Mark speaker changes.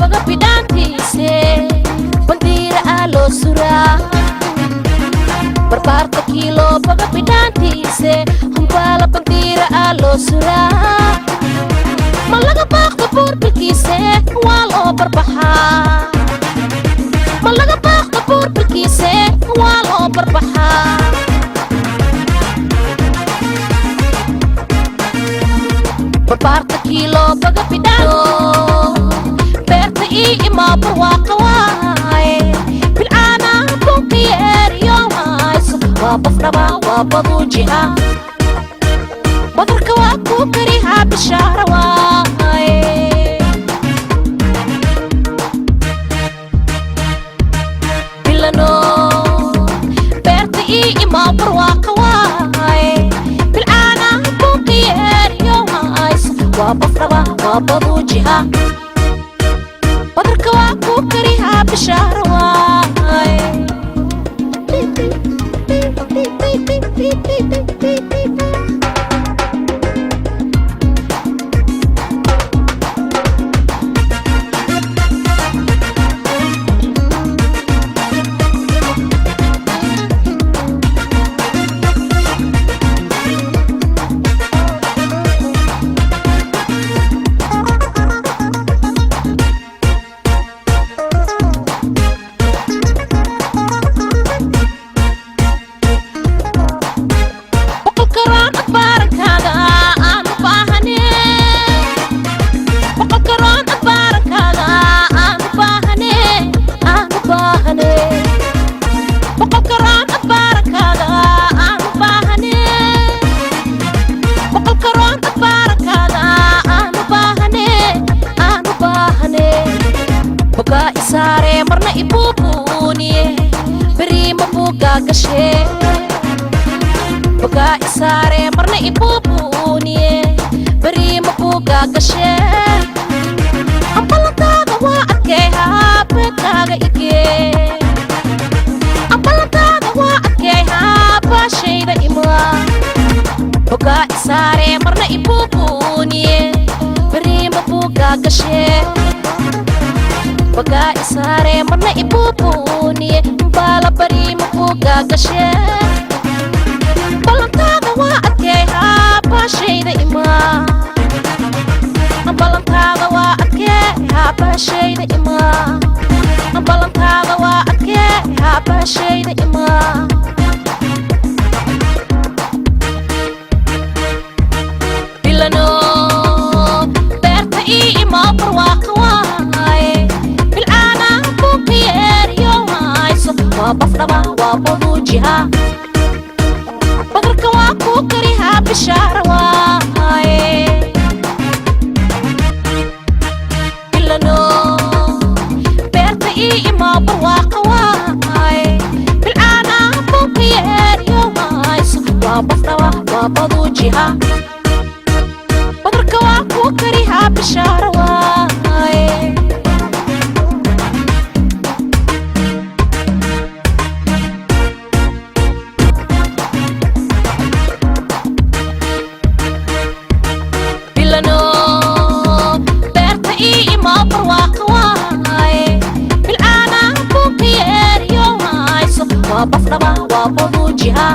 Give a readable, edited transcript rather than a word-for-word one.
Speaker 1: baga bidhaantiise bandiira aa loo suraa barbaarta kiilo baga bidhaantiise humbaala bandiira aa loo suraa ma laga baaqda buurbilkiise waa loo barbaxaa ma laga baaqda buurbilkiise waa loo barbaxaa barbaarta kiilo baga bidhaano beerta ii imaa barwaaqa waaye bilcaana bunqiyeeriyo hayso waa bafdhaba waa baduuji'a badarka waa kuu karihaa bishaara waaye bilano beerta ii imaa barwaaqa waaye bilcaana bunqiyeeriyo hayso waa bafdhaba waa baduuji'a badarka waa kuu karihaa bishaara waaye isaare marna ibuubuuniye beriima buugaa gashee bogaa isaare marna ibuubuuniye beriima buugaa gashee ambalantaaga waa adkee haabeekaaga igee ambalantaaga waa adkee haabaashayda imaa bogaa isaare marna ibuubuuniye beriima buugaa gashee bogaa isaare marna ibuubuuniye mbaala bariima buugaa gashee ballantaada waa adkee haabaashayda imaa ballantaada waa adkee haabaashayda imaa ballantaada waa adkee haabaashayda imaa bilano beerta ii imaa barwaaqa waaye bilcaana bunqiyeeriyo hayso waa bafdhaba waa baduujiha badarka waa kuu karihaa bishaara waaye bilano beerta ii imaa barwaaqa waaye bilcaana bunqiyeeriyo hayso waa bafdhaba waa baduujiha badarka waa kuu karihaa bishaara waaye bilano beerta ii imaa barwaaqa waaye bilcaana bunqiyeeriyo hayso waa bafdhaba waa baduujiha